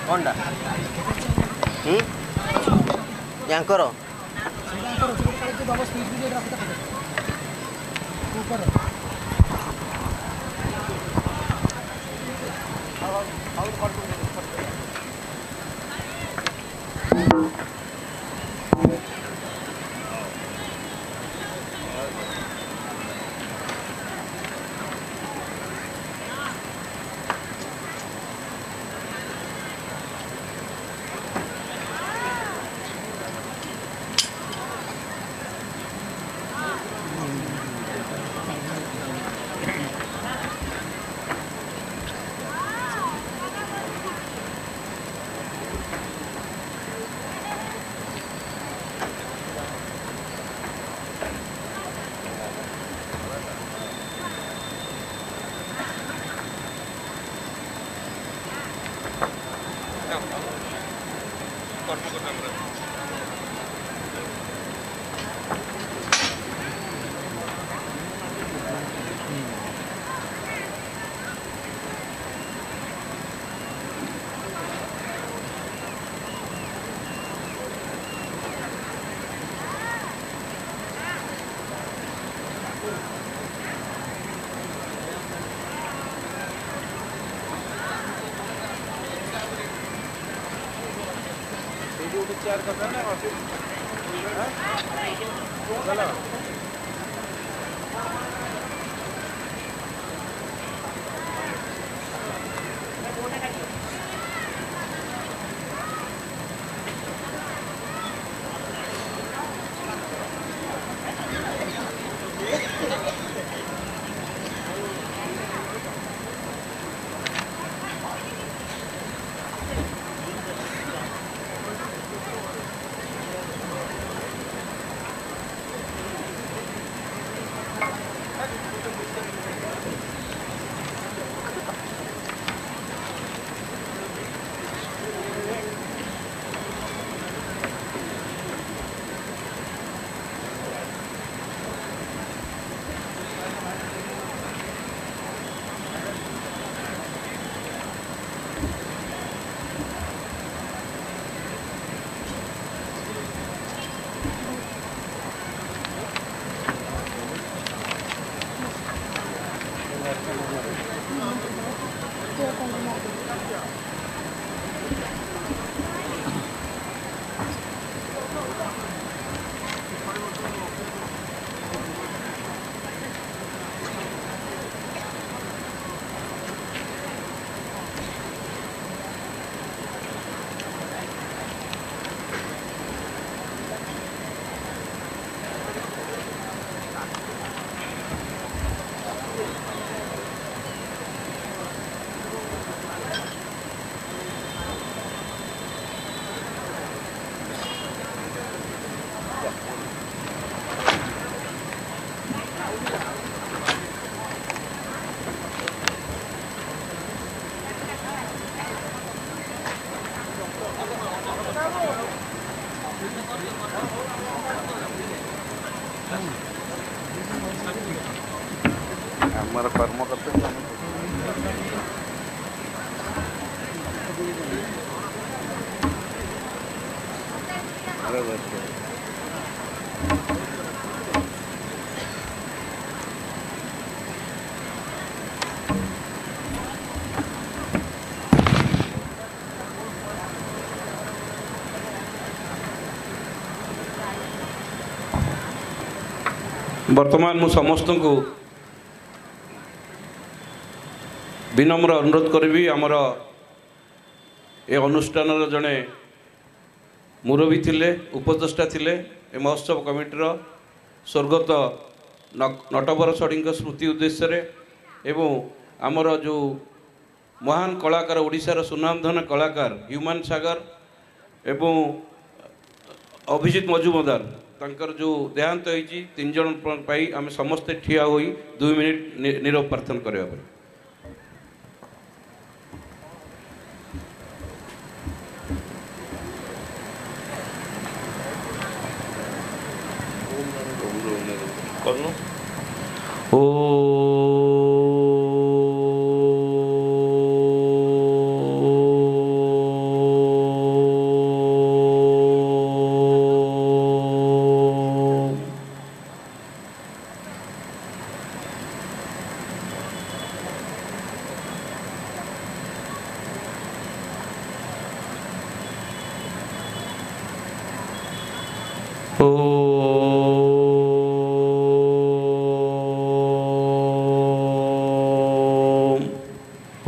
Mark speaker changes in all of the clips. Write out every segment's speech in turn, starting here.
Speaker 1: कौनटा यांकर चार करना ना चलो हमारा कर्म करते हैं अरे बच्चे
Speaker 2: वर्तमान मु समस्त को विनम्र अनुरोध करी आमर ए अनुष्ठान जड़े मुरबी थिले उपदेष्टा थिले ए महोत्सव कमिटीर स्वर्गत नटवर षड़ी स्मृति उद्देश्य एवं आमर जो महान कलाकार ओडिशार सुनामधन कलाकार ह्यूमान सागर एवं अभिजीत मजुमदार तांकर जो देहांत होती 3 जन पाई आम समस्ते ठिया होई 2 मिनिट नीरव प्रार्थना करने
Speaker 3: করনু
Speaker 2: ओ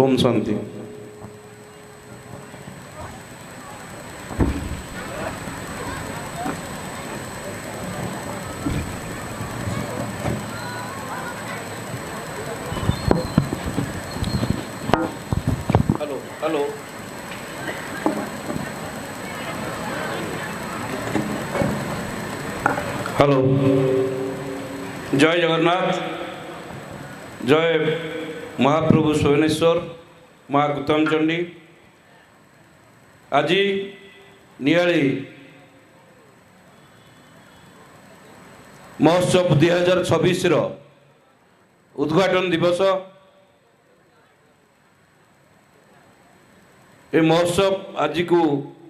Speaker 2: Om Shanti. Hello hello hello जय जगन्नाथ, जय महाप्रभु सोनेश्वर माँ गौतम चंडी। आज नियाली महोत्सव 2026 उद्घाटन दिवस। ये महोत्सव आज को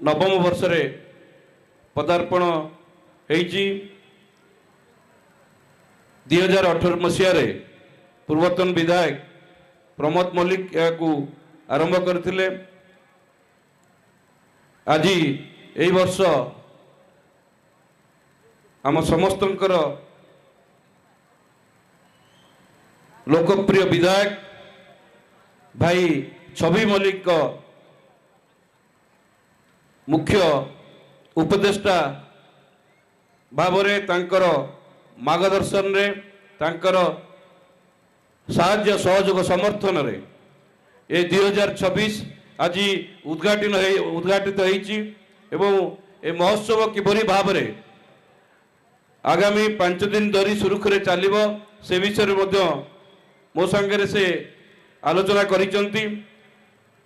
Speaker 2: नवम वर्ष रे पदार्पण होईची। 2018 मसीह पूर्वतन विधायक प्रमोद मल्लिक या आरंभ करथिले। आज यही वर्ष आम समस्तंकर लोकप्रिय विधायक भाई छवि मल्लिक मुख्य उपदेष्टा भावरे तांकर मार्गदर्शन रे तांकर साहाय्य सहयोग समर्थन रे ये 2026 आज उद्घाटित होईची। एवं ए महोत्सव किभली भाव रे आगामी 5 दिन धरी सुरुखुरे चलिबो से विषय रे मध्य मो संगे से आलोचना करिसंती।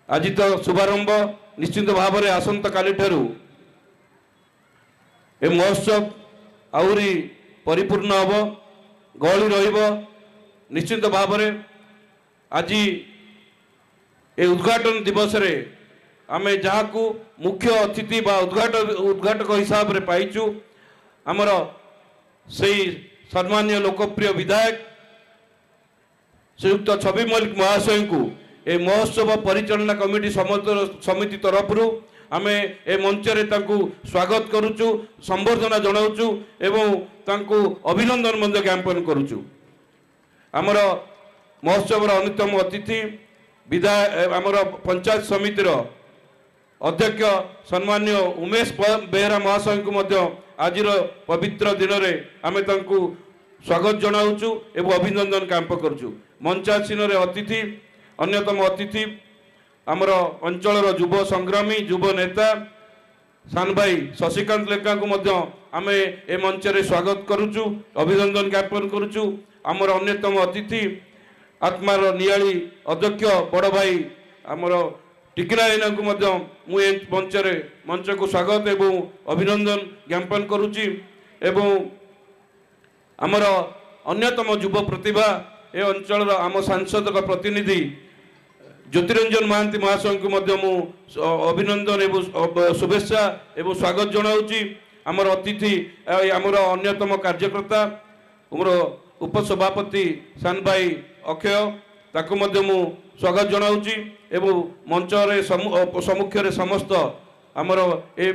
Speaker 2: आज तो शुभारंभ निश्चित भाव रे आसंता काली ठारू ए महोत्सव आउरी परिपूर्ण हबो, गहली रहिबो। निश्चित भाव रे आज ए उद्घाटन दिवस रे आमे जहाकू मुख्य अतिथि बा उद्घाटक हिसाब रे पाइचु आमर सेही सम्मान्य लोकप्रिय विधायक श्रीयुक्त छवि मल्लिक महाशय को ए महोत्सव परिचालना कमिटी समिति तरफ आमे ए मंच रे तांकू स्वागत करूचु, संबर्धना जनाउचु एवं तांकू अभिनंदन मंद ज्ञापन करूचु। आमर महोत्सव अन्यतम अतिथि विधायक आमर पंचायत समितिर अध्यक्ष सम्मान्य उमेश बेहरा महाशय को मध्य आज पवित्र दिन रे आमे तांकू स्वागत जनाउचु एवं अभिनंदन ज्ञापन करूचु। मंचासीन रे अतिथि अन्यतम अतिथि आमर अंचल युव संग्रामी युव नेता सान भाई शशिकांत लेखा को मध्य आमे ए मंच रे स्वागत करूचु, अभिनंदन ज्ञापन करूचु। आमर अन्यतम अतिथि आत्मार नियाली अध्यक्ष बड़ भाई आमर टिकरा को मध्य मु मंच को स्वागत एवं अभिनंदन ज्ञापन करुच्ची। एवं आमर अन्यतम युव प्रतिभा ए अंचल आम सांसद प्रतिनिधि ज्योतिरंजन महांती महाशय को मध्य मु अभिनंदन एवं शुभेच्छा एवं स्वागत जनाऊँगी। आमर अतिथि आमर अन्यतम कार्यकर्ता आमर उपसभापति सान भाई अक्षय ताकू मध्य मु स्वागत जनाऊँगी एवं मंच रे सम्मुख रे समस्त आमर ए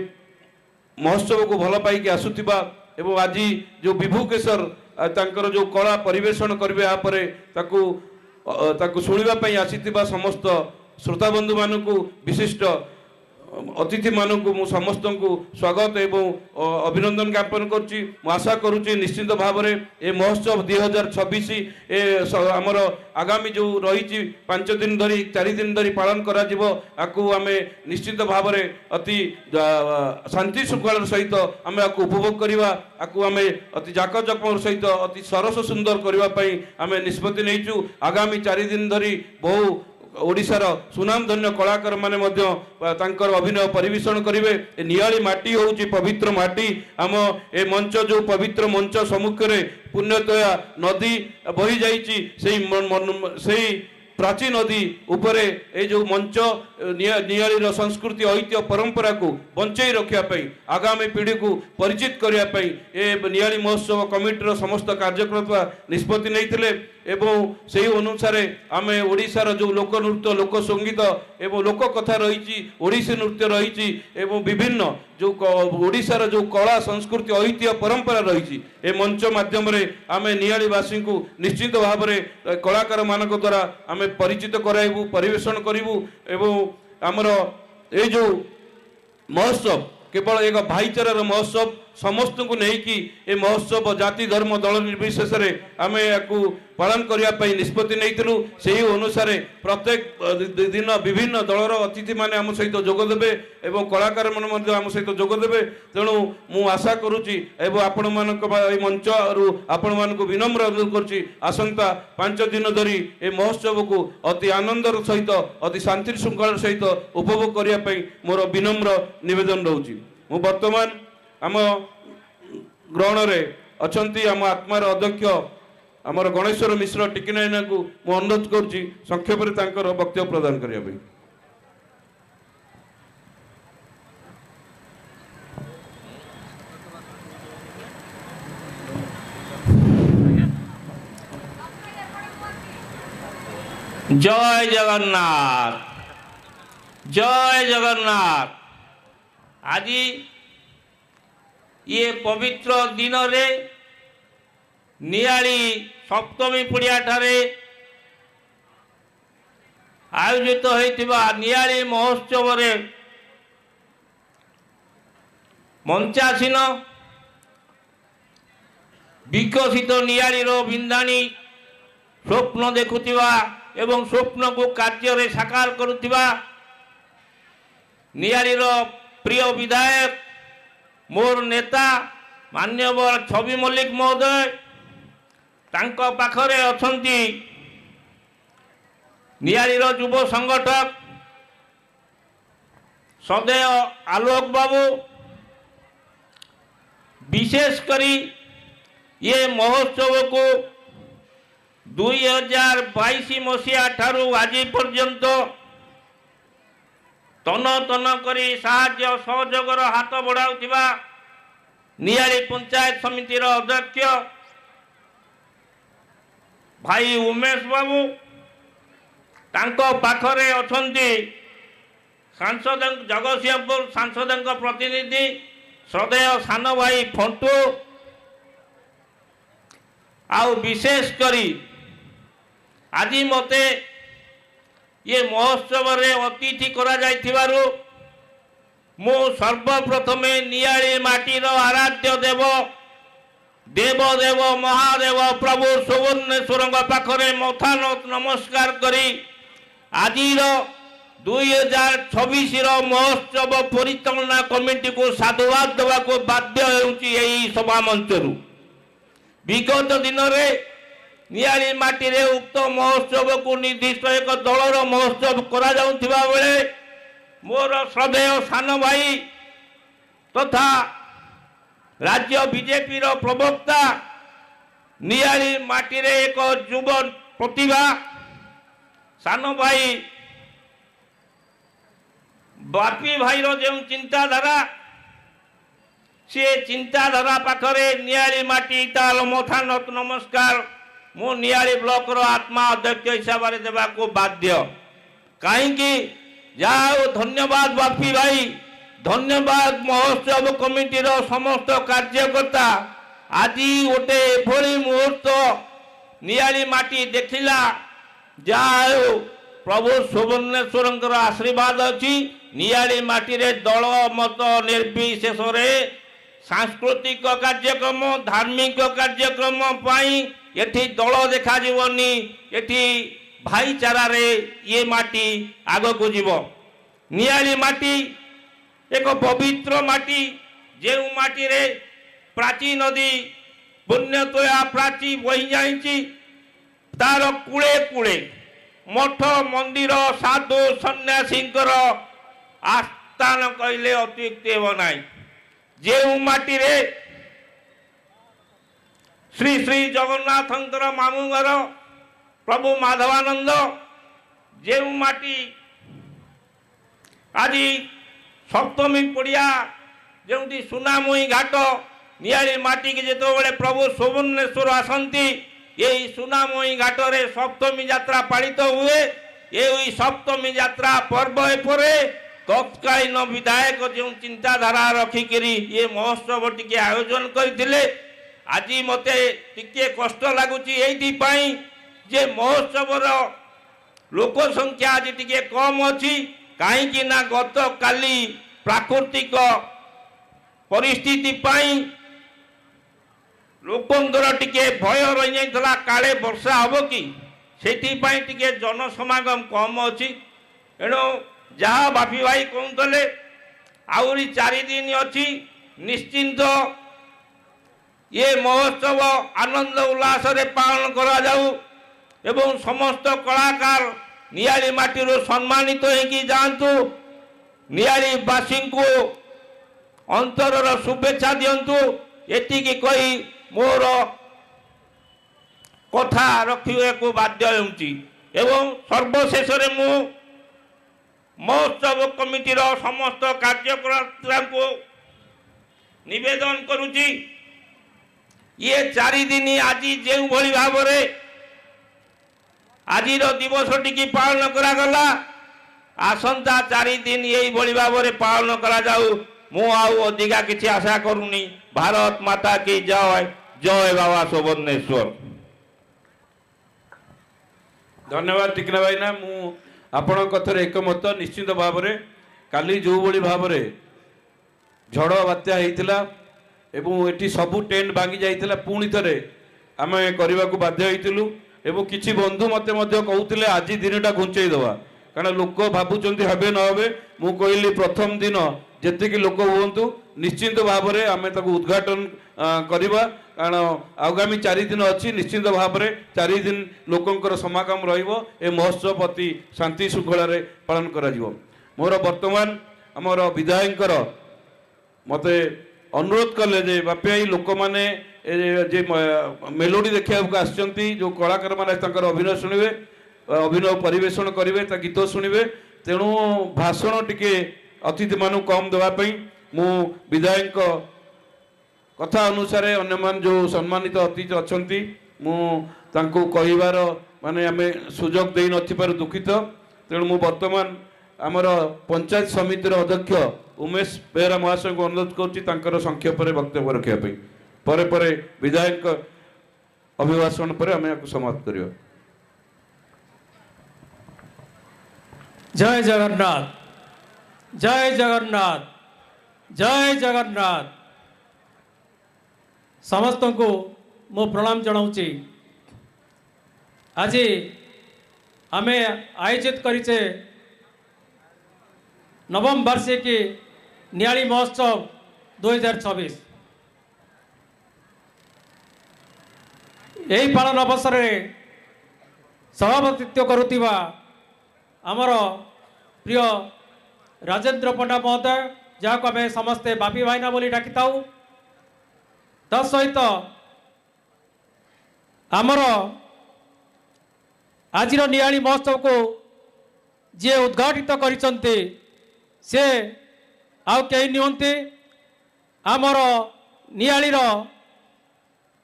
Speaker 2: महोत्सव को भल पाई आसुथिबा एवं आज जो विभू केशर तांकर जो कला परिवेषण करिवे आ परे ताकू शुणिबा पई आसीथिबा समस्त श्रोता बंधु मानकू विशिष्ट अतिथि मानकू मु समस्त को स्वागत एवं अभिनंदन ज्ञापन करुच्ची। आशा करुच्ची निश्चित भाव में ए महोत्सव 2026 ए आमर आगामी जो रही 5 दिन धरी 4 दिन धरी पालन करा जिवो आकू आमे निश्चित भाव में अति शांति शृंखला सहित आमे आकू उपभोग करिवा आकू आमे अति जाकजमक सहित अति सरस सुंदर करबा पई आमे निष्पत्ति नैचु। आगामी 4 दिन धरी बहु ओडिशार सुनामधन्य कलाकार माने मध्य तांकर अभिनय परिवेषण करिवे। ए नियाली माटी होउची पवित्र माटी। आम ए मंच जो पवित्र मंच सम्मुख रे पुण्यतया नदी बही जाइची सेही प्राचीन नदी उपरे ए जो मंच नियालीर संस्कृति ऐतिह्य परंपरा को बंचाई रखिया पई आगामी पीढ़ी को परिचित करिया पई ए नियाली महोत्सव कमिटीर समस्त कार्यकर्ता निष्पत्ति नैथिले एवं से अनुसार आम ओडिशार जो लोक नृत्य लोक संगीत एवं लोक कथा रही ओडिसी नृत्य रही एवं विभिन्न जो ओडिशार जो कला संस्कृति ऐतिह्य परंपरा रही ए मंच माध्यम आम नियालीवासी को निश्चित भाव में कलाकार मान द्वारा आम परिचित कराइबू परिवेषण करूँ एवं आमर ये जो महोत्सव केवल एक भाईचारार महोत्सव समस्त को लेकिन ए महोत्सव जाति धर्म दल निर्विशेष आम या पालन करने निष्पत्ति नहीं से अनुसार प्रत्येक दिन विभिन्न दलर अतिथि माने आम सहित जोगदेवे एवं कलाकार मैंने आम सहित जोगदेवे। तेणु मु आशा करुच्ची एवं आपण मंच आपण मान विनम्र अनुरोध करुच्ची आसंता 5 दिन धरी ए महोत्सव को अति आनंदर सहित अति शांति श्रृंखला सहित उपभोग करने मोर विनम्र निवेदन रोची। मु वर्तमान आम ग्रहण में अच्छा आम आत्मार अध्यक्ष आमर गणेश्वर मिश्र टिकिनायना को मु अनुरोध करुच्ची संक्षेप में तांकर वक्तव्य प्रदान करने।
Speaker 3: जय जगन्नाथ जय जगन्नाथ। आज ये पवित्र दिन रे नियाली सप्तमी पुड़िया ठारे आयोजित होइतिबा नियाली महोत्सव रे मंचासीन विकसित नियाली रो बिंदाणी स्वप्न देखुतिबा एवं स्वप्न को कार्य रे साकार करुतिबा नियाली रो प्रिय विधायक मोर नेता मान्यवर छवि मल्लिक महोदय तांको पाखरे अछंती नियालीर युव संगठक सदैव आलोक बाबू विशेष करी ये महोत्सव को 2022 मसीहा ठारू आज पर्यंत तन तन करी साहाय्य सहयोगर हाथ बढ़ाउथिबा नियाली पंचायत समितिर अध्यक्ष भाई उमेश बाबू तांको पाखरे अछंती सांसद जगतसिंहपुर सांसद प्रतिनिधि सदैव सान भाई फंटू आउ विशेष करी आज मते ये महोत्सव रे अतिथि करा जाइथिबारु मु सर्वप्रथम नियाली माटीर आराध्य देव देव देव महादेव प्रभु सुवर्णेश्वर पाखरे मथा नमस्कार करी आजिर 2026 महोत्सव परिचालना कमिटी को साधुवाद देवा को बाध्य होउची एही सभा मंचरू। विगत दिन में नियाली माटी रे उक्त महोत्सव को निर्दिष्ट एक दलर महोत्सव करा जाउथिबा बेले मोर श्रद्धेय सान भाई तथा राज्य बीजेपी रो प्रवक्ता नियाली माटी रे एक युव प्रतिभा सान भाई बापी भाई रो जो चिंताधारा सी चिंताधारा पाखरे नियाली माटी ताल मथा नमस्कार मु नियाली ब्लॉक रो आत्मा अध्यक्ष हिसाब से देवा को बाध्य कहीं जाओ धन्यवाद बापी भाई धन्यवाद महोत्सव कमिटी रो समस्त कार्यकर्ता आज गोटे एभली मुहूर्त नियाली माटी देखिला जाओ प्रभु सुवर्णेश्वर आशीर्वाद अच्छी नियाली माटी रे दल मत निर्विशेष सांस्कृतिक कार्यक्रम धार्मिक कार्यक्रम पाई एठी दल देखा जीवनी एठी भाईचारा रे ये माटी आग को जीव। नियाली माटी एक पवित्र माटी जे माटी रे प्राची नदी पुण्यतया प्राची बही जाइची तार कूले कूले मठ मंदिर साधु सन्यासींकर आस्थान कहले अत्युक्ति हेब ना। जे माटी रे श्री श्री जगन्नाथंकर मामू घर प्रभु माधवानंद जे माटी आज सप्तमी पड़िया जो सुनामुई घाट नियाली माटी की जो प्रभु सुवर्णेश्वर आसती यही सुनामुई घाट रे सप्तमी यात्रा पालित हुए। यही सप्तमी यात्रा पर्व एपरे तत्कालीन विधायक जो चिंताधारा रखिकी ये महोत्सव टी आयोजन करते। आज मते टिके कष्ट लगुच ये महोत्सव लोक संख्या आज टिके कम अच्छी कहीं ना गत काली प्राकृतिक परिस्थिति लोकंर टिके भय रही जाता काले वर्षा हम कि से टिके जनसमागम कम अच्छी। एणु जहाँ बापी भाई कहते आहरी 4 दिन अच्छी निश्चिंत ये महोत्सव आनंद उल्लास रे पालन करा जाऊ एवं समस्त कलाकार नियाली माटी सम्मानित होगी जातु नियालीवासी को अंतर शुभेच्छा दिंतु। एतिकी कही मोर कथा रखा को बाध्य एवं सर्वशेष मु महोत्सव कमिटीर समस्त कार्यकर्ता को निवेदन करुची ये 4 दिन आज जो भाव आज दिवस टी पालन करागला आसंता 4 दिन यही भाव में पालन करा जाऊ। मु अधिका किसी आशा करूनी। भारत माता की जय। जय बाबा सुवर्णेश्वर।
Speaker 2: धन्यवाद टिकना भाई ना मु आपण कथर एकमत निश्चित भाव में काली जो भाव में झड़ बात्या होता एवं एटी सबू टेंट भांगी जाइथिला पुणी थरे आमे करने को बाध्य होइतिलु एवं किछि बंधु मते मध्य कहउतिले आज दिनटा घुंचई दवा कारण लोक भाबुचंती हबे न हबे। मु कहली प्रथम दिन जेतिकी लोक हुंतु निश्चित भाव में आमे ताकू उद्घाटन करवा कारण आगामी 4 दिन अच्छी निश्चित भाव में 4 दिन लोकंकर समागम रहिबो। ए महोत्सव प्रति शांति श्रृंखला रे पालन करा जिवो। मोर वर्तमान आमर विधायकर मते अनुरोध कले जे बापी लोक मैंने जे मेलोडी देखा आसचंती जो कलाकार मैंने अभिनय शुणवे अभिनय परिवेशन करेंगे गीत शुणवे तेणु भाषण टिके अतिथि मान कम देवाई मु विधायक कथा अनुसार अन्य जो सम्मानित अतिथि अच्छा मु कहबार माने आम सुजोग दे नथिबार दुखित। तेणु मु वर्तमान आमर पंचायत समितिर अध्यक्ष उमेश बेहरा महाशय को अनुरोध कर संक्षेप वक्तव्य रखापी परे परे विधायक अभिभाषण पर आम समाप्त कर।
Speaker 4: जय जगन्नाथ जय जगन्नाथ जय जगन्नाथ। समस्त को मो प्रणाम जनाऊँगी। आज आमे आयोजित करिचे नवम वार्षिकी नियाली महोत्सव 2026 यही पालन अवसर में सभापतित्व करुवा आमर प्रिय राजेंद्र पंडा महोदय जहाँ आम समस्ते बापी भाईना बोली डाकी था। तसहित आमर आज नियाली महोत्सव को जी उद्घाटित करिसंते से आउ कहीं नियंते आमर नियालीर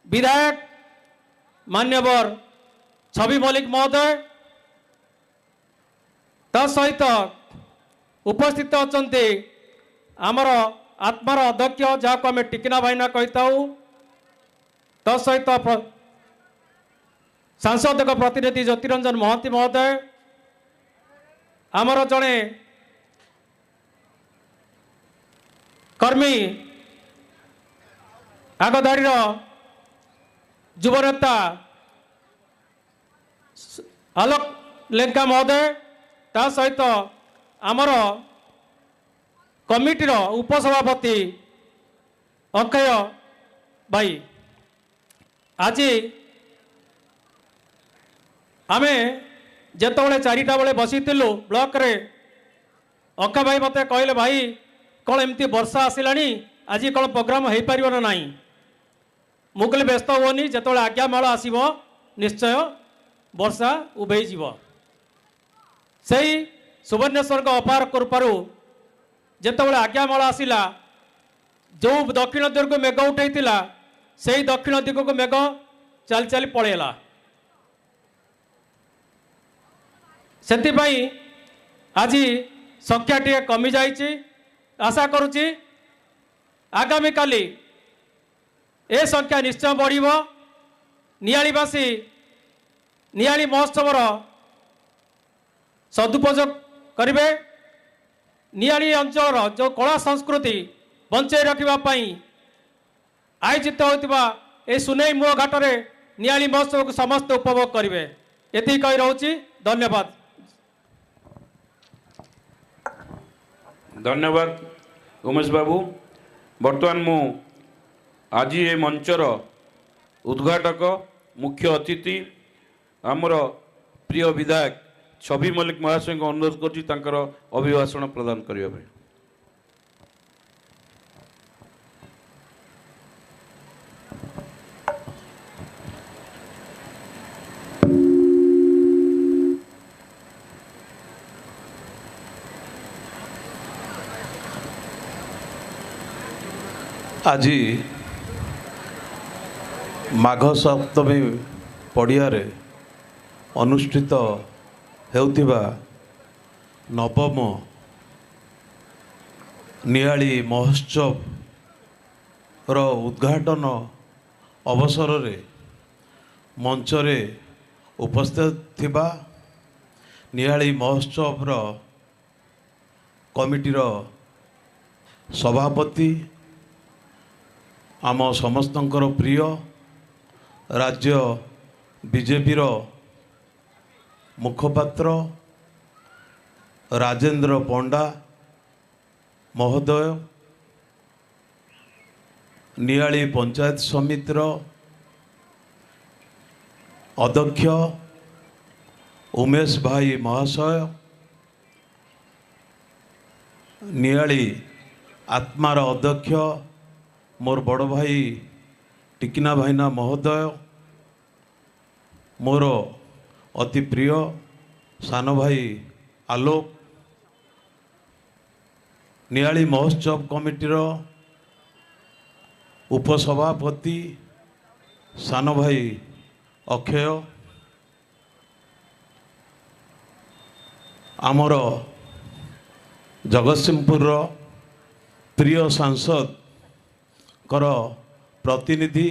Speaker 4: विधायक मान्यवर छवि मल्लिक महोदय तसहित उपस्थित अच्छा आमर आत्मार अध्यक्ष जहाँ को आम टिकना भाईना कही था। तसहित सांसद प्रतिनिधि ज्योतिरंजन महांती महोदय आमर जड़े कर्मी आगधाड़ी युवनेता आलोक लेंका महोदय ता सहित आमर कमिटीर उपसभापति अक्षय भाई आज आमे ଯେତେବେଳେ 4ଟା ବେଳେ ବସିଥିଲୁ ବ୍ଲକରେ ଅଖା ଭାଇ ମୋତେ କହିଲେ ଭାଇ କ'ଣ ଏମିତି ବର୍ଷା ଆସିଲାଣି ଆଜି କ'ଣ ପ୍ରୋଗ୍ରାମ ହେଇପାରିବ ନା ନାହିଁ। ମୁଁ କହିଲି ବ୍ୟସ୍ତ ହୁଅନି, ଯେତେବେଳେ ଆଜ୍ଞାମାଳ ଆସିବ ନିଶ୍ଚୟ ବର୍ଷା ଉଭେଇଯିବ। ସେଇ ସୁବର୍ଣ୍ଣେଶ୍ୱରଙ୍କ ଅପାର କୃପାରୁ ଯେତେବେଳେ ଆଜ୍ଞାମାଳ ଆସିଲା, ଯେଉଁ ଦକ୍ଷିଣ ଦିଗକୁ ମେଘ ଉଠେଇଥିଲା ସେଇ ଦକ୍ଷିଣ ଦିଗକୁ ମେଘ ଚାଲି ଚାଲି ପଳେଇଲା। ସେଥିପାଇଁ ଆଜି ସଂଖ୍ୟା ଟିକେ କମି ଯାଇଛି। ଆଶା କରୁଛି ଆଗାମୀକାଲି ଏ ସଂଖ୍ୟା ନିଶ୍ଚୟ ବଢ଼ିବ। ନିଆଳିବାସୀ ନିଆଳି ମହୋତ୍ସବର ସଦୁପଯୋଗ କରିବେ। ନିଆଳି ଅଞ୍ଚଳର ଯେଉଁ କଳା ସଂସ୍କୃତି ବଞ୍ଚାଇ ରଖିବା ପାଇଁ ଆୟୋଜିତ ହେଉଥିବା ଏ ସୁନେଇ ମୁହ ଘାଟରେ ନିଆଳି ମହୋତ୍ସବକୁ ସମସ୍ତେ ଉପଭୋଗ କରିବେ। ଏତିକି କହି ରହୁଛି, ଧନ୍ୟବାଦ।
Speaker 2: धन्यवाद उमेश बाबू। बर्तमान मु आज ये मंचर उद्घाटक मुख्य अतिथि आमर प्रिय विधायक छवि मल्लिक महाशय को अनुरोध कर अभिभाषण प्रदान करने।
Speaker 5: आज माघ सप्तमी पड़िया अनुष्ठित हेउथिबा नवम नियाली महोत्सव रो उद्घाटन अवसर रे मंचरे उपस्थित थिबा नियाली महोत्सव रो कमिटीर सभापति आम समस्तंकर प्रिय राज्य बीजेपी मुखपात्र राजेंद्र पंडा महोदय, नियाली पंचायत समितिर अध्यक्ष उमेश भाई महाशय, नियाली आत्मार अध्यक्ष मोर बड़ भाई टिकिना भाईना महोदय, मोर अति प्रिय सान भाई आलोक, नियाली महोत्सव कमिटीर उपसभापति सान भाई अक्षय, आमर जगतसिंहपुर प्रिय सांसद कर प्रतिनिधि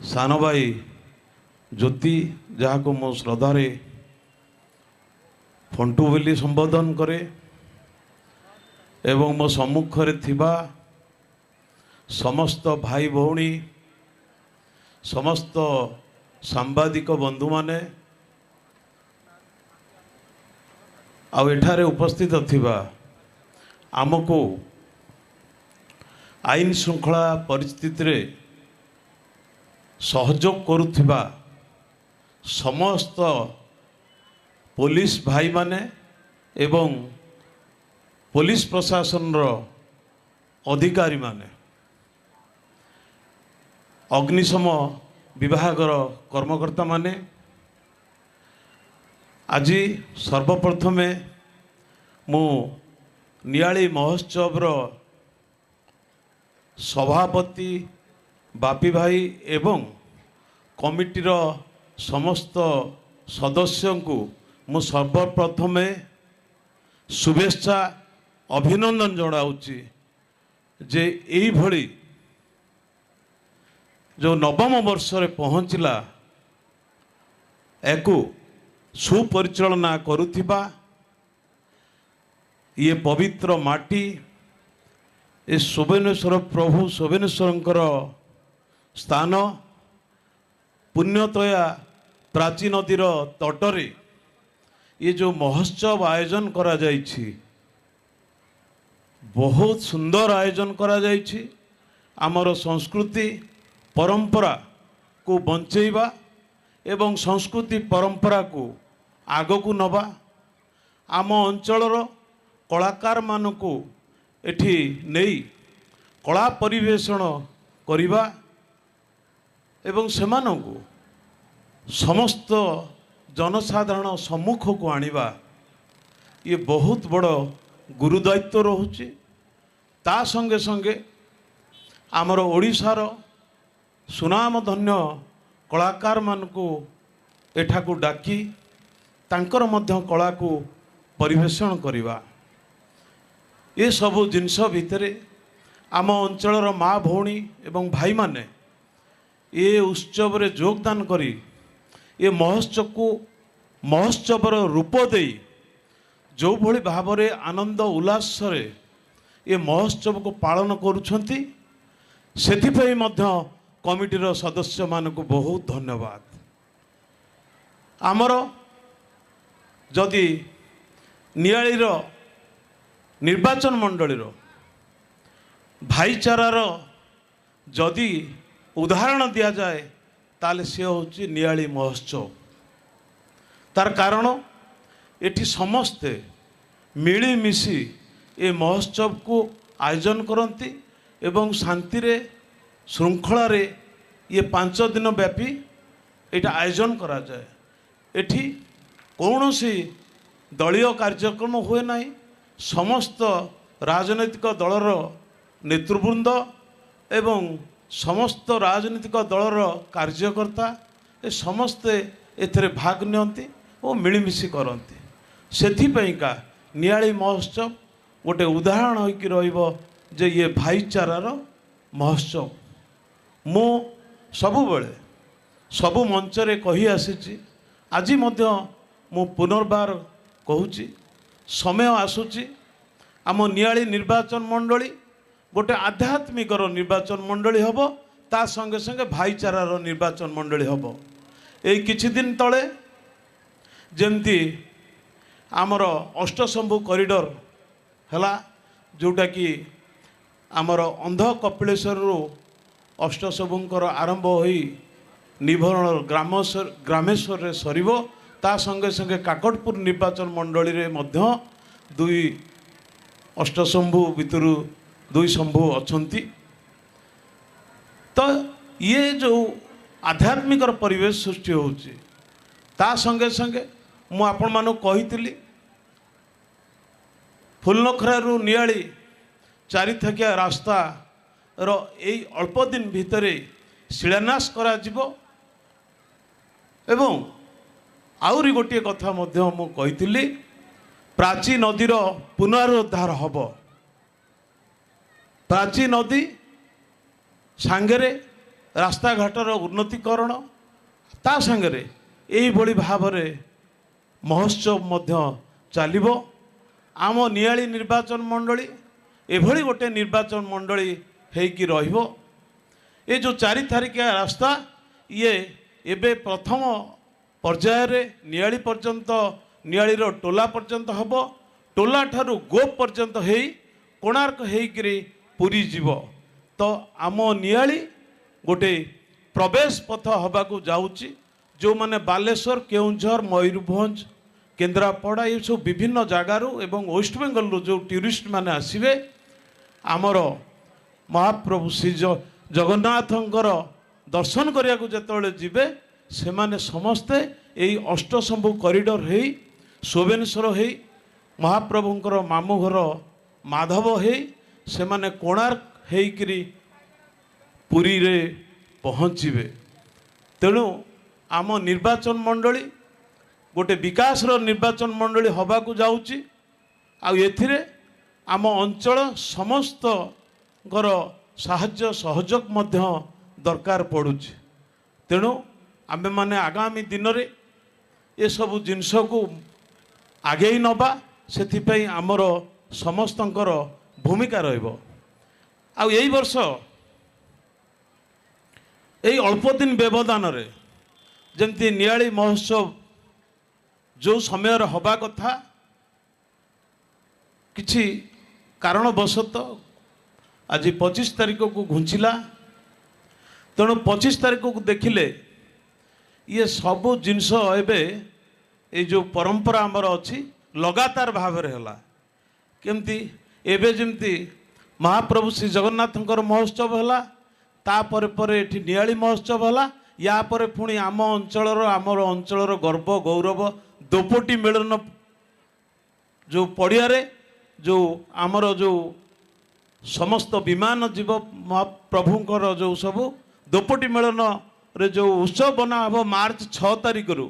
Speaker 5: सान भाई ज्योति, जहाँ को मो श्रद्धारे फंटू बोली संबोधन करे, एवं मो सम्मुखरे थिबा समस्त भाई भौणी समस्त सांबादिक बंधु माने आउ एठारे उपस्थित थिबा आमको आईन श्रृंखला परिस्थिति रे सहयोग करुथिबा समस्त पुलिस भाई माने एवं पुलिस प्रशासन रो अधिकारी माने, अग्निशम विभाग रो कर्मकर्ता माने, आज सर्वप्रथमे मु नियाली महोत्सव रो सभापति बापी भाई एवं कमिटीर समस्त सदस्यों को मु सर्वप्रथमे शुभेच्छा अभिनंदन जनाऊँगी जे यही भली जो नवम वर्ष रे पहुँचला एको सुपरिचालना करुथिबा ये पवित्र माटी ए सुबर्णेश्वर प्रभु सुबर्णेश्वर स्थान पुण्यतया प्राची नदीर तटरे ये जो महोत्सव आयोजन करा जाइछि बहुत सुंदर आयोजन करा जाइछि। आमर संस्कृति परंपरा को बंचेबा ଏବଂ ସଂସ୍କୃତି ପରମ୍ପରାକୁ ଆଗକୁ ନେବା, ଆମ ଅଞ୍ଚଳର କଳାକାରମାନଙ୍କୁ ଏଠି ନେଇ କଳା ପରିବେଷଣ କରିବା ଏବଂ ସେମାନଙ୍କୁ ସମସ୍ତ ଜନସାଧାରଣ ସମ୍ମୁଖକୁ ଆଣିବା, ଇଏ ବହୁତ ବଡ଼ ଗୁରୁଦାୟିତ୍ୱ ରହୁଛି। ତା ସଙ୍ଗେ ସଙ୍ଗେ ଆମର ଓଡ଼ିଶାର ସୁନାମଧନ୍ୟ କଳାକାରମାନଙ୍କୁ ଏଠାକୁ ଡାକି ତାଙ୍କର ମଧ୍ୟ କଳାକୁ ପରିବେଷଣ କରିବା। ଏସବୁ ଜିନିଷ ଭିତରେ ଆମ ଅଞ୍ଚଳର ମା ଭଉଣୀ ଏବଂ ଭାଇମାନେ ଏ ଉତ୍ସବରେ ଯୋଗଦାନ କରି ଏ ମହୋତ୍ସବର ରୂପ ଦେଇ ଯେଉଁଭଳି ଭାବରେ ଆନନ୍ଦ ଉଲ୍ଲାସରେ ଏ ମହୋତ୍ସବକୁ ପାଳନ କରୁଛନ୍ତି, ସେଥିପାଇଁ ମଧ୍ୟ କମିଟିର ସଦସ୍ୟମାନଙ୍କୁ ବହୁତ ଧନ୍ୟବାଦ। ଆମର ଯଦି ନିଆଳିର ନିର୍ବାଚନ ମଣ୍ଡଳୀର ଭାଇଚାରାର ଯଦି ଉଦାହରଣ ଦିଆଯାଏ ତାହେଲେ ସେ ହେଉଛି ନିଆଳି ମହୋତ୍ସବ। ତାର କାରଣ ଏଠି ସମସ୍ତେ ମିଳିମିଶି ଏ ମହୋତ୍ସବକୁ ଆୟୋଜନ କରନ୍ତି ଏବଂ ଶାନ୍ତିରେ ଶୃଙ୍ଖଳାରେ ଇଏ 5 ଦିନ ବ୍ୟାପୀ ଏଇଟା ଆୟୋଜନ କରାଯାଏ। ଏଠି କୌଣସି ଦଳୀୟ କାର୍ଯ୍ୟକ୍ରମ ହୁଏ ନାହିଁ। ସମସ୍ତ ରାଜନୈତିକ ଦଳର ନେତୃବୃନ୍ଦ ଏବଂ ସମସ୍ତ ରାଜନୈତିକ ଦଳର କାର୍ଯ୍ୟକର୍ତ୍ତା ଏ ସମସ୍ତେ ଏଥିରେ ଭାଗ ନିଅନ୍ତି ଓ ମିଳିମିଶି କରନ୍ତି। ସେଥିପାଇଁକା ନିଆଳି ମହୋତ୍ସବ ଗୋଟେ ଉଦାହରଣ ହୋଇକି ରହିବ ଯେ ଇଏ ଭାଇଚାରାର ମହୋତ୍ସବ। ମୁଁ ସବୁବେଳେ ସବୁ ମଞ୍ଚରେ କହି ଆସିଛି, ଆଜି ମଧ୍ୟ ମୁଁ ପୁନର୍ବାର କହୁଛି, ସମୟ ଆସୁଛି ଆମ ନିଆଳି ନିର୍ବାଚନ ମଣ୍ଡଳୀ ଗୋଟେ ଆଧ୍ୟାତ୍ମିକର ନିର୍ବାଚନ ମଣ୍ଡଳୀ ହେବ, ତା ସଙ୍ଗେ ସଙ୍ଗେ ଭାଇଚାରାର ନିର୍ବାଚନ ମଣ୍ଡଳୀ ହେବ। ଏଇ କିଛି ଦିନ ତଳେ ଯେମିତି ଆମର ଅଷ୍ଟଶମ୍ଭୁ କରିଡର ହେଲା, ଯେଉଁଟାକି ଆମର ଅନ୍ଧ କପିଳେଶ୍ୱରରୁ ଅଷ୍ଟଶମ୍ଭୁଙ୍କର ଆରମ୍ଭ ହୋଇ ନିଭରଣ ଗ୍ରାମେଶ୍ୱରରେ ସରିବ, ତା ସଙ୍ଗେ ସଙ୍ଗେ କାକଟପୁର ନିର୍ବାଚନ ମଣ୍ଡଳୀରେ ମଧ୍ୟ 2 ଅଷ୍ଟଶମ୍ଭୁ ଭିତରୁ 2 ଶମ୍ଭୁ ଅଛନ୍ତି। ତ ଇଏ ଯେଉଁ ଆଧ୍ୟାତ୍ମିକର ପରିବେଶ ସୃଷ୍ଟି ହେଉଛି, ତା ସଙ୍ଗେ ସଙ୍ଗେ ମୁଁ ଆପଣମାନଙ୍କୁ କହିଥିଲି ଫୁଲନଖରାରୁ ନିଆଳି 4 ଥାକିଆ ରାସ୍ତାର ଏଇ ଅଳ୍ପ ଦିନ ଭିତରେ ଶିଳାନ୍ୟାସ କରାଯିବ। ଏବଂ ଆହୁରି ଗୋଟିଏ କଥା ମଧ୍ୟ ମୁଁ କହିଥିଲି, ପ୍ରାଚୀ ନଦୀର ପୁନରୁଦ୍ଧାର ହେବ। ପ୍ରାଚୀ ନଦୀ ସାଙ୍ଗରେ ରାସ୍ତାଘାଟର ଉନ୍ନତିକରଣ, ତା ସାଙ୍ଗରେ ଏଇଭଳି ଭାବରେ ମହୋତ୍ସବ ମଧ୍ୟ ଚାଲିବ। ଆମ ନିଆଳି ନିର୍ବାଚନ ମଣ୍ଡଳୀ ଏଭଳି ଗୋଟେ ନିର୍ବାଚନ ମଣ୍ଡଳୀ ହେଇକି ରହିବ। ଏ ଯେଉଁ 4 ଥାକିଆ ରାସ୍ତା ଇଏ ଏବେ ପ୍ରଥମ ପର୍ଯ୍ୟାୟରେ ନିଆଳି ପର୍ଯ୍ୟନ୍ତ, ନିଆଳିର ଟୋଲା ପର୍ଯ୍ୟନ୍ତ ହେବ। ଟୋଲା ଠାରୁ ଗୋପ ପର୍ଯ୍ୟନ୍ତ ହେଇ କୋଣାର୍କ ହେଇକିରି ପୁରୀ ଯିବ। ତ ଆମ ନିଆଳି ଗୋଟେ ପ୍ରବେଶ ପଥ ହେବାକୁ ଯାଉଛି। ଯେଉଁମାନେ ବାଲେଶ୍ୱର, କେଉଁଝର, ମୟୂରଭଞ୍ଜ, କେନ୍ଦ୍ରାପଡ଼ା ଏସବୁ ବିଭିନ୍ନ ଜାଗାରୁ ଏବଂ ୱେଷ୍ଟବେଙ୍ଗଲରୁ ଯେଉଁ ଟୁରିଷ୍ଟ ମାନେ ଆସିବେ, ଆମର ମହାପ୍ରଭୁ ଶ୍ରୀ ଜଗନ୍ନାଥଙ୍କର ଦର୍ଶନ କରିବାକୁ ଯେତେବେଳେ ଯିବେ, ସେମାନେ ସମସ୍ତେ ଏଇ ଅଷ୍ଟଶମ୍ଭୁ କରିଡର ହେଇ, ଶୋଭେନେଶ୍ୱର ହେଇ, ମହାପ୍ରଭୁଙ୍କର ମାମୁଁ ଘର ମାଧବ ହେଇ, ସେମାନେ କୋଣାର୍କ ହେଇକିରି ପୁରୀରେ ପହଞ୍ଚିବେ। ତେଣୁ ଆମ ନିର୍ବାଚନ ମଣ୍ଡଳୀ ଗୋଟେ ବିକାଶର ନିର୍ବାଚନ ମଣ୍ଡଳୀ ହେବାକୁ ଯାଉଛି। ଆଉ ଏଥିରେ ଆମ ଅଞ୍ଚଳ ସମସ୍ତଙ୍କର ସାହାଯ୍ୟ ସହଯୋଗ ମଧ୍ୟ ଦରକାର ପଡ଼ୁଛି। ତେଣୁ ଆମେମାନେ ଆଗାମୀ ଦିନରେ ଏସବୁ ଜିନିଷକୁ ଆଗେଇ ନେବା, ସେଥିପାଇଁ ଆମର ସମସ୍ତଙ୍କର ଭୂମିକା ରହିବ। ଆଉ ଏଇ ବର୍ଷ ଏଇ ଅଳ୍ପ ଦିନ ବ୍ୟବଧାନରେ ଯେମିତି ନିଆଳି ମହୋତ୍ସବ ଯେଉଁ ସମୟରେ ହେବା କଥା, କିଛି କାରଣବଶତଃ ଆଜି 25 ତାରିଖକୁ ଘୁଞ୍ଚିଲା। ତେଣୁ 25 ତାରିଖକୁ ଦେଖିଲେ ये सबू जिनस एवं ये जो परंपरा आमर अच्छी लगातार भाव है केमती एवं जमती महाप्रभु श्री जगन्नाथ महोत्सव है तापर पर एठी नियाली महोत्सव है या पर पुणी आम अंचल गर्व गौरव दोपटी मिलन जो पड़िया जो आमर जो समस्त विमान जीव महाप्रभुंकर जो सब दोपटी मिलन रे जो उत्सव बना हम मार्च 6 तारिख रु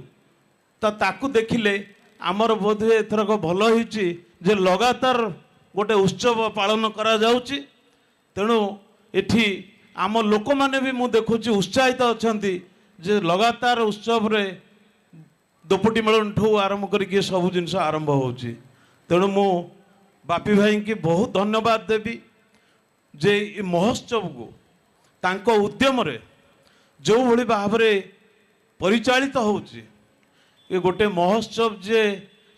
Speaker 5: ताकू देखिले आमर बोधे एथरक भल होइछि जे लगातार गोटे उत्सव पालन करा जाउछि। तेणु एठी आम लोक माने भी मु देखुछि उत्साहित अछंती जे लगातार उत्सव रे दोपटी मेलन ठू आरंभ करके सब जिनस आरंभ होछि। तेणु मु बापी भाई की बहुत धन्यवाद देवी जे ई महोत्सव को तांको उद्यम रे जो भली भाव रे परिचालित होछि ये गोटे महोत्सव जे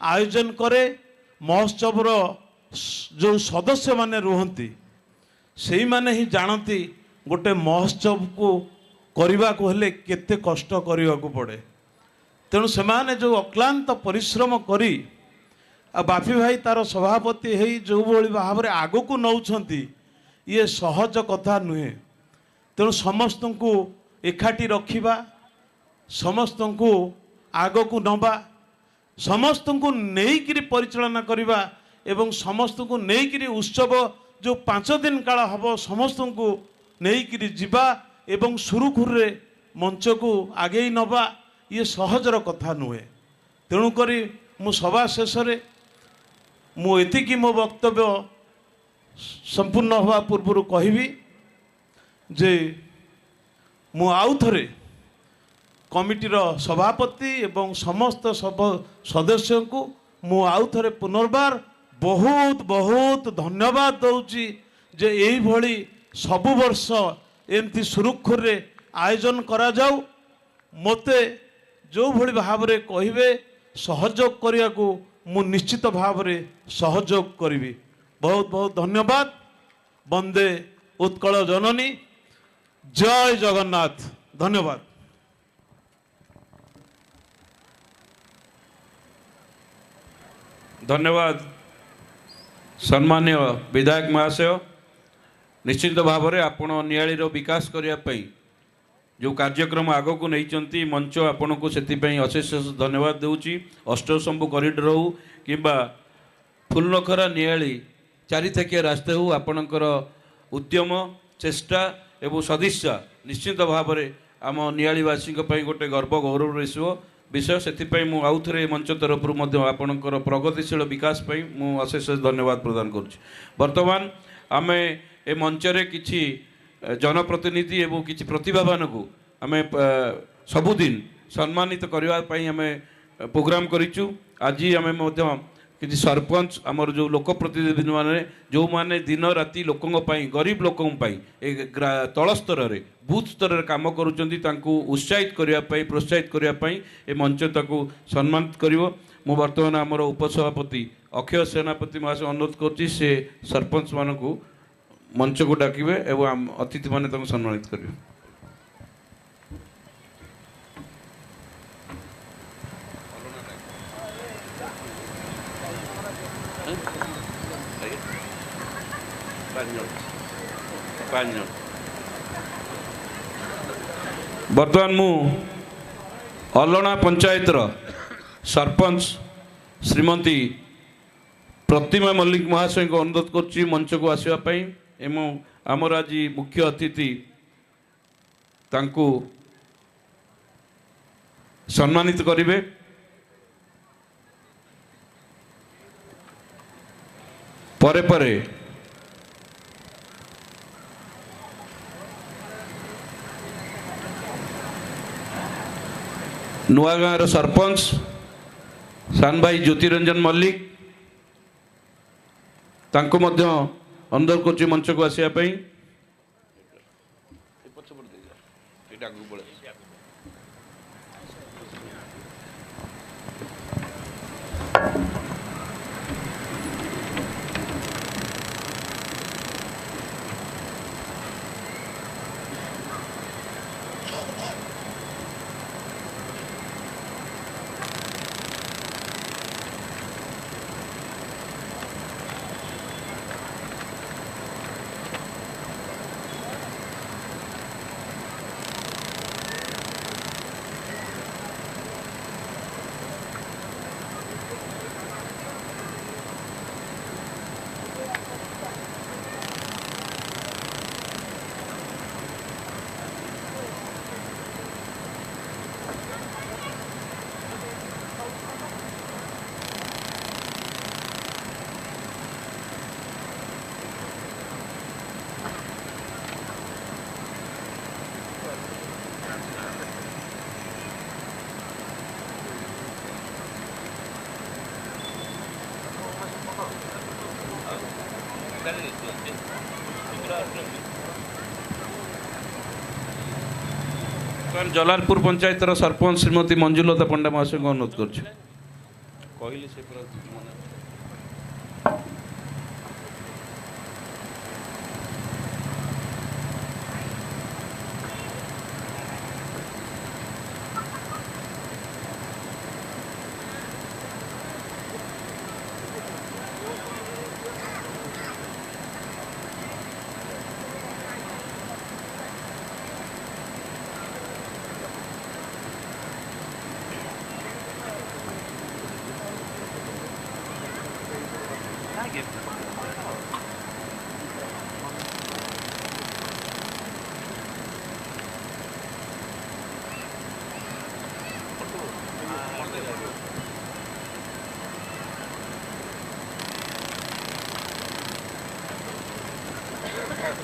Speaker 5: आयोजन करे महोत्सव रो जो सदस्य माने रुहंती सेही माने ही जानती गोटे महोत्सव को करने को हेले केते कष्ट करने को पड़े। तेणु से माने जो अक्लांत परिश्रम करी आ बापी भाई तार सभापति है जो भली भाव रे आगो को नौछंती ये सहज कथा नुहे। तेणु समस्त को एकाठी रखिबा समस्त को आगो को नबा समस्त को नेइकिरी परिचालना करिबा एवं समस्त को नेइकिरी उत्सव जो 5 दिन काल हब समस्त को नेइकिरी जिबा एवं सुरुखुर रे मंच को आगे नबा ये सहजर कथा नुहे। तेणुक मु सभा शेष मु एतिकी मो वक्तव्य संपूर्ण हवा पूर्व कहबी जे मु आउ थरे कमिटीर सभापति एवं समस्त सब सदस्य को मु आउ थरे पुनर्बार बहुत बहुत धन्यवाद दउची जे एही भली सबु वर्ष एमती सुरुखुर रे आयोजन करा जाऊ। मते जो भली भाव रे कहिबे सहयोग करिया को मु निश्चित भाव रे सहयोग करिवि। बहुत बहुत धन्यवाद। वंदे उत्कल जननी। जय जगन्नाथ। धन्यवाद।
Speaker 2: धन्यवाद सम्मान्य विधायक महाशय। निश्चित भाव में आपण नियाली विकास करने जो कार्यक्रम आग को नहीं मंच आपण को से अशेष धन्यवाद दूची। अष्टशंभु कॉरिडोर हो कि फुलनखरा नियाली चारिथाकिया रास्ता हो आपणकर उद्यम चेष्टा एवं सदिच्छा निश्चित भाव में आम नियालीवासी गोटे गर्व गौरव विषय से मु आउ थे मंच तरफ आपणकर प्रगतिशील विकास मु अशेष धन्यवाद प्रदान करुच्ची। बर्तमान आम ए मंचरे किछि जनप्रतिनिधि एवं किछि प्रतिभावान को आम सबुदिन सम्मानित करने आम प्रोग्राम करिचु। आज आम किछि सरपंच आमर जो लोक प्रतिनिधि माने जो माने दिन राति लोकों गरीब लोकों तल स्तर रे बूथ स्तर रे काम करुचंती तांको उत्साहित करने प्रोत्साहित करने ए मंच ताकू सम्मानित करिवो। मु वर्तमान आमर उपसभापति अक्षय सेनापति महाशय अनुरोध करछि से सरपंच मानकू मंच को डाकिबे एवं अतिथि माने तांको सम्मानित करिवे। बर्तमान मु अलना पंचायतर सरपंच श्रीमती प्रतिमा मल्लिक महाशय को अनुरोध करुच्ची मंच को आसवाई एवं आमर आज मुख्य अतिथि तांको सम्मानित करिवे। परे परे नुआगाँर सरपंच सान भाई ज्योतिरंजन मल्लिक तांको मध्य अनुरोध करुच्ची मंच को आसवाई। ବର୍ତ୍ତମାନ ଜଲାଲପୁର ପଞ୍ଚାୟତର ସରପଞ୍ଚ ଶ୍ରୀମତୀ ମଞ୍ଜୁଲତା ପଣ୍ଡା ମହାଶୟଙ୍କୁ ଅନୁରୋଧ କରୁଛୁ। କହିଲି ସେ ପୁରା ମନେ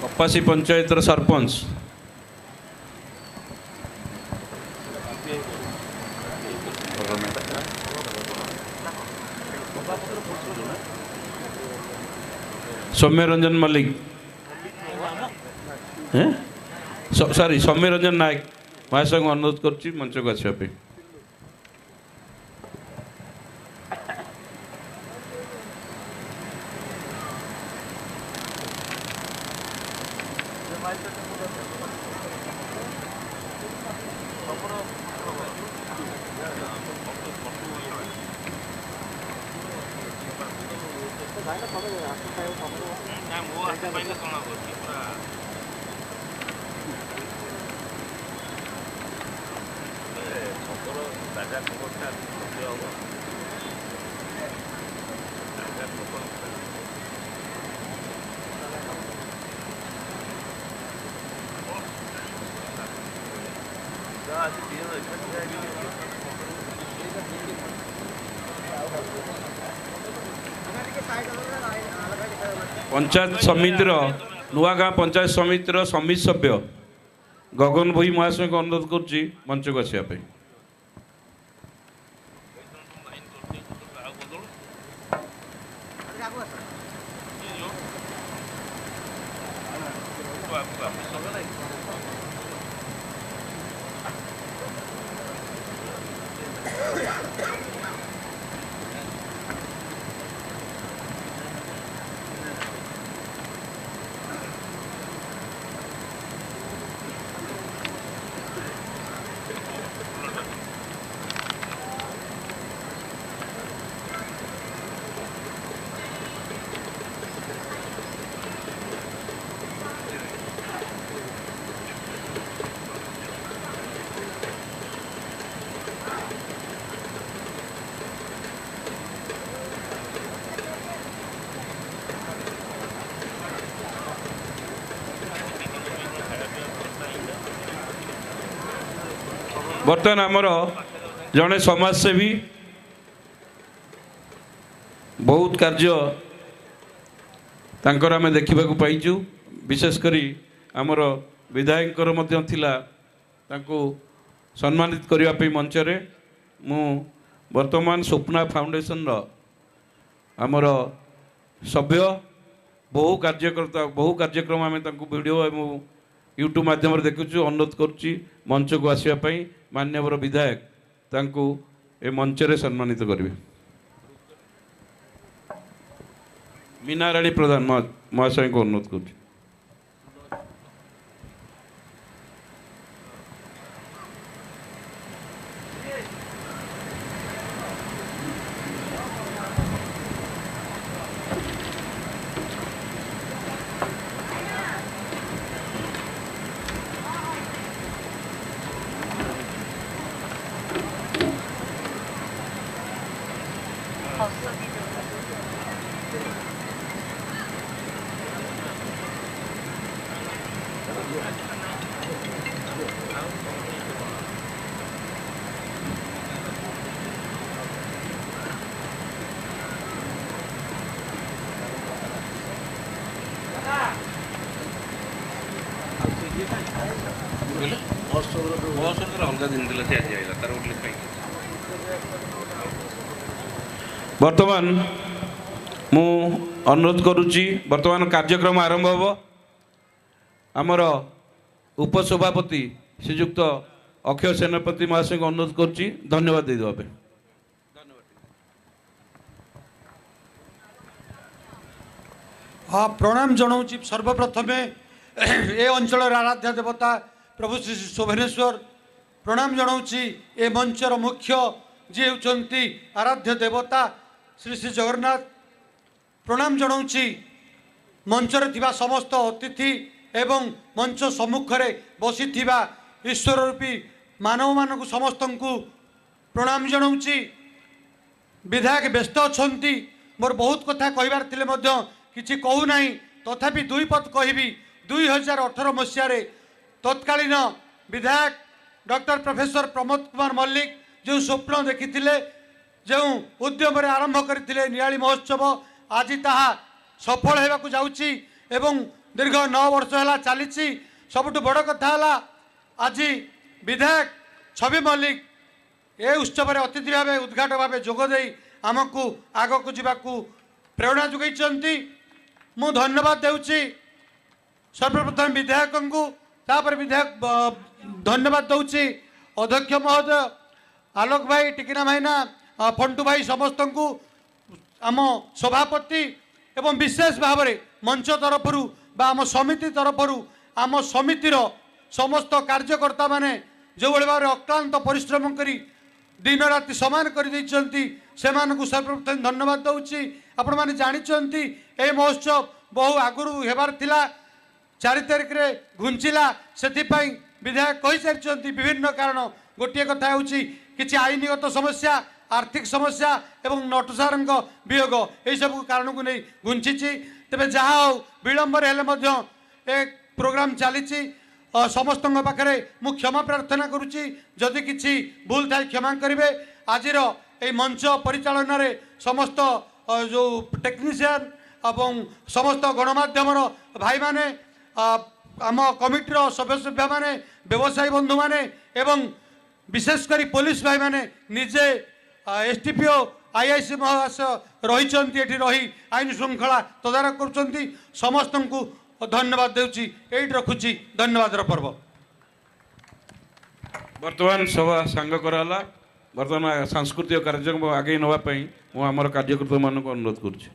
Speaker 2: कपासी पंचायतर सरपंच सौम्य रंजन मल्लिक सॉरी सौम्य रंजन नायक महाशय को अनुरोध कर मंच को आसवाई। पंचायत समितिर नुआगाँ पंचायत समितिर समिति सभ्य गगन भोई महाशय को अनुरोध कर मंच को आसवाई। बर्तमान आमर जड़े समाजसेवी बहुत कार्य तांकर आमे देखा पाइचु विशेषकर आमर विधायक सम्मानित करने मंचरे मु वर्तमान स्वप्ना फाउंडेशन आमर सभ्य बहु कार्यक्रम आम वीडियो यूट्यूब माध्यम देखुचु अनुरोध करुच्ची मंच को आसवाई मान्यवर विधायक तांकु ए मंचरे सम्मानित करेंगे। मीना राणी प्रधान महाशय को अनुरोध करुच्ची। वर्तमान मु अनुरोध करुच्ची वर्तमान कार्यक्रम आरंभ हो आमर उपसभापति श्रीजुक्त ଅକ୍ଷୟ ସେନାପତି ମହାଶୟଙ୍କୁ ଅନୁରୋଧ କରୁଛି ଧନ୍ୟବାଦ ଦେଇଦେବା ପାଇଁ।
Speaker 6: हाँ प्रणाम जनाऊँगी सर्वप्रथमे ए अंचल आराध्य देवता प्रभु श्री शोभनेश्वर प्रणाम जनाऊँगी ए मंचर मुख्य जी होती आराध्य देवता श्री श्री जगन्नाथ प्रणाम जनाऊँगी मंचर थिबा समस्त अतिथि एवं मंच सम्मुख में बसी ईश्वर रूपी मानव मानक समस्त को प्रणाम जनाऊँगी विधायक व्यस्त अच्छा मोर बहुत कथा कहबार थिले मध्य किछि कहू नाही तथापि दुई पद कहबी 2018 मसीह तत्कालीन विधायक डॉक्टर प्रोफेसर प्रमोद कुमार मल्लिक जो स्वप्न देखिथिले जो उद्यम आरंभ करथिले नियाली महोत्सव आज ताहा सफल हेबाकु जाउची एवं दीर्घ 9 वर्ष है चली सबुठ बड़ कथा है आज विधायक छवि मल्लिक ए उत्सव अतिथि भाव उद्घाटक भाव जोगदे आमको आग को जावाकू प्रेरणा जोगाई मु धन्यवाद देउची सर्वप्रथम विधायक को तापर विधायक धन्यवाद दौची अध्यक्ष महोदय आलोक भाई टिकिना भाईना फंटू भाई समस्त को आम सभापति एवं विशेष भाव में मंच तरफ आम समिति तरफ आम समितिर समस्त कार्यकर्ता माने जो भाव अक्लांत परिश्रम करी दिन राति समान कर सर्वप्रथम धन्यवाद दौची आपण मैंने जानते ये महोत्सव बहु आगुरी हेबार थिला 4 तारिख रे घुंचिला से विधायक कही सारी विभिन्न कारण गोटे कथा हूँ कि आईनगत समस्या आर्थिक समस्या एवं नटसार वियोग यही सब कारण को नहीं घुंची तेज जहाँ विलंबर हेले प्रोग्राम चली समस्त पाखे मु क्षमा प्रार्थना करुच्ची जदि किसी भूल थाई क्षमा करेंगे आज मंच परिचालन रे समस्त जो टेक्नीशियन एवं समस्त गणमाध्यम भाई माने आम कमिटर सदस्य माने व्यवसायी बंधु माने एवं विशेषकर पुलिस भाई माने निजे एसटीपीओ आईआईसी महाशय रही रही आईन श्रृंखला तदारख कर समस्त को धन्यवाद देउची एट रखुची धन्यवाद पर्व
Speaker 2: वर्तमान सभा सांग कराला वर्तमान सांस्कृतिक कार्यक्रम आगे नापी मुझे कार्यकर्ता मानक अनुरोध करुच्ची।